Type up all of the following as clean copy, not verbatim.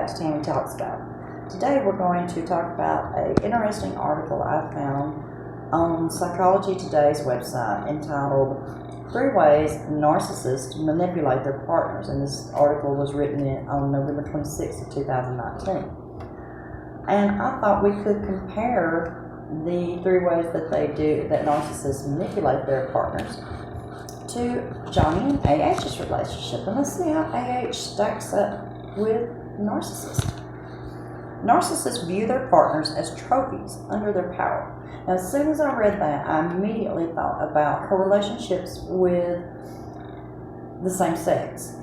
back to Tammy Talks About. Today we're going to talk about an interesting article I found on Psychology Today's website entitled 3 Ways Narcissists Manipulate Their Partners, and this article was written on November 26th of 2019. And I thought we could compare the 3 ways that narcissists manipulate their partners to Johnny and AH's relationship, and let's see how AH stacks up with narcissists. Narcissists view their partners as trophies under their power. Now, as soon as I read that, I immediately thought about her relationships with the same sex.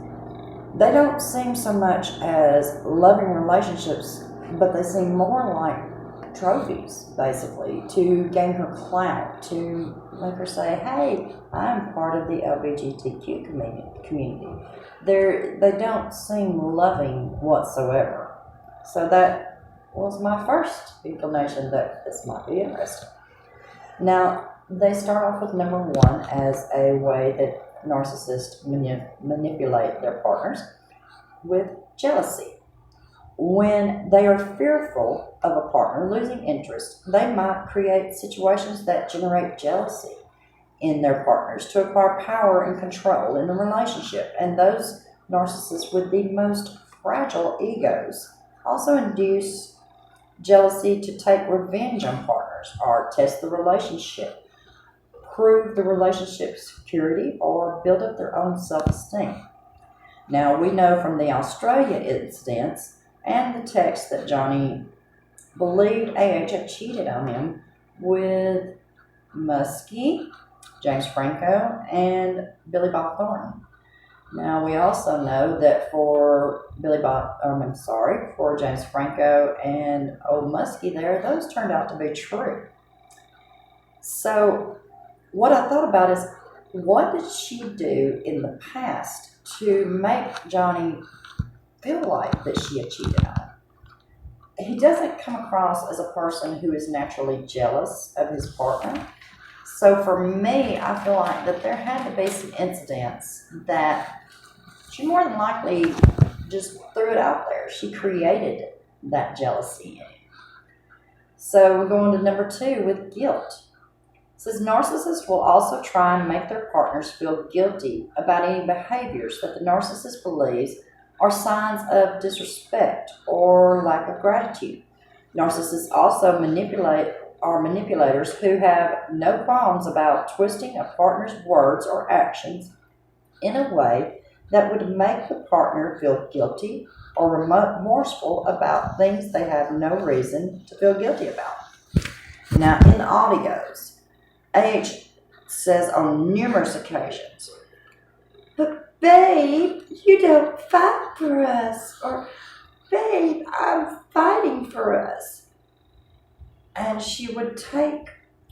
They don't seem so much as loving relationships, but they seem more like trophies, basically, to gain her clout, to make her say, hey, I'm part of the LGBTQ community. They don't seem loving whatsoever. So that was my first inclination that this might be interesting. Now, they start off with number 1 as a way that narcissists manipulate their partners with jealousy. When they are fearful of a partner losing interest, they might create situations that generate jealousy in their partners to acquire power and control in the relationship. And those narcissists with the most fragile egos also induce jealousy to take revenge on partners or test the relationship, prove the relationship's security, or build up their own self-esteem. Now, we know from the Australia incidents and the text that Johnny believed AH had cheated on him with Muskie, James Franco, and Billy Bob Thornton. Now, we also know that for James Franco and old Muskie there, those turned out to be true. So, what I thought about is, what did she do in the past to make Johnny feel like that she had cheated on him? He doesn't come across as a person who is naturally jealous of his partner. So for me, I feel like that there had to be some incidents that she more than likely just threw it out there. She created that jealousy in him. So we're going to number 2 with guilt. It says narcissists will also try and make their partners feel guilty about any behaviors that the narcissist believes are signs of disrespect or lack of gratitude. Narcissists also are manipulators who have no qualms about twisting a partner's words or actions in a way that would make the partner feel guilty or remorseful about things they have no reason to feel guilty about. Now, in the audios, AH says on numerous occasions, "But babe, you don't fight for us," or "Babe, I'm fighting for us." And she would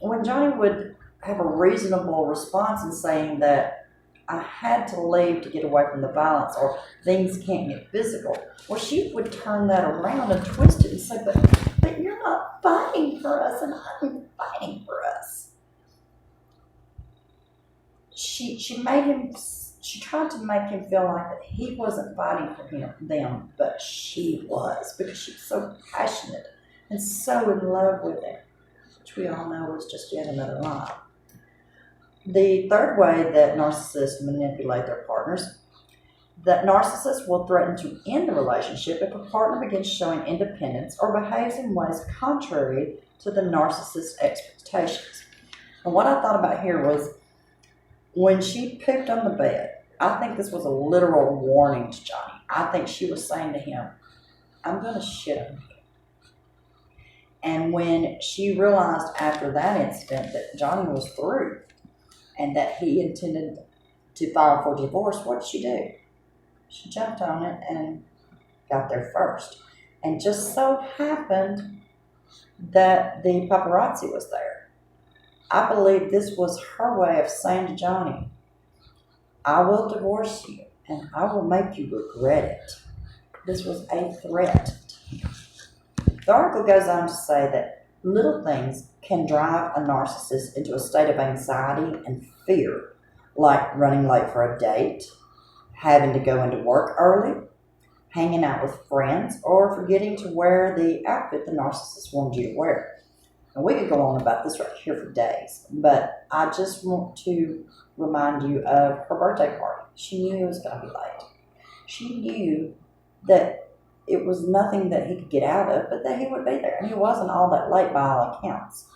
when Johnny would have a reasonable response in saying that I had to leave to get away from the violence, or things can't get physical, well, she would turn that around and twist it and say, but you're not fighting for us, and I'm fighting for us. She tried to make him feel like that he wasn't fighting for them, but she was, because she was so passionate and so in love with him, which we all know was just yet another lie. The 3rd way that narcissists manipulate their partners, that narcissists will threaten to end the relationship if a partner begins showing independence or behaves in ways contrary to the narcissist's expectations. And what I thought about here was, when she pooped on the bed, I think this was a literal warning to Johnny. I think she was saying to him, I'm going to shit on you. And when she realized after that incident that Johnny was through and that he intended to file for divorce, what did she do? She jumped on it and got there first. And just so happened that the paparazzi was there. I believe this was her way of saying to Johnny, I will divorce you and I will make you regret it. This was a threat to him. The article goes on to say that little things can drive a narcissist into a state of anxiety and fear, like running late for a date, having to go into work early, hanging out with friends, or forgetting to wear the outfit the narcissist wanted you to wear. And we could go on about this right here for days, but I just want to remind you of her birthday party. She knew it was going to be late. She knew that it was nothing that he could get out of, but that he would be there. And he wasn't all that late by all accounts.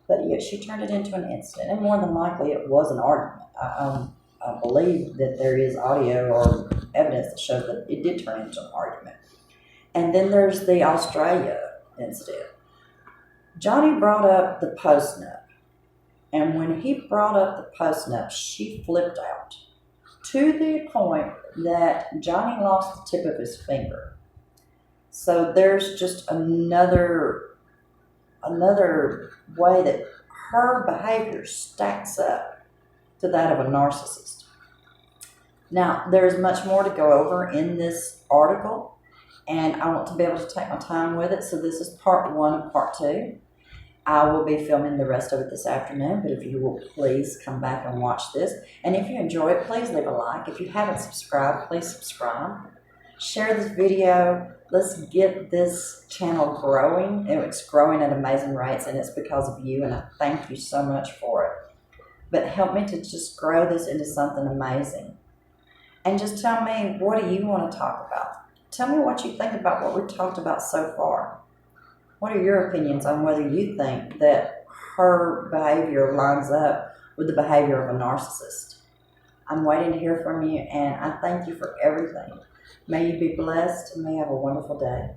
But yet she turned it into an incident, and more than likely it was an argument. I believe that there is audio or evidence that shows that it did turn into an argument. And then there's the Australia incident. Johnny brought up the post-nup, and when he brought up the post-nup, she flipped out to the point that Johnny lost the tip of his finger. So there's just another way that her behavior stacks up to that of a narcissist. Now, there's much more to go over in this article, and I want to be able to take my time with it, so this is part 1 of part 2. I will be filming the rest of it this afternoon, but if you will please come back and watch this. And if you enjoy it, please leave a like. If you haven't subscribed, please subscribe. Share this video. Let's get this channel growing. And it's growing at amazing rates, and it's because of you, and I thank you so much for it. But help me to just grow this into something amazing. And just tell me, what do you want to talk about? Tell me what you think about what we've talked about so far. What are your opinions on whether you think that her behavior lines up with the behavior of a narcissist? I'm waiting to hear from you, and I thank you for everything. May you be blessed, and may you have a wonderful day.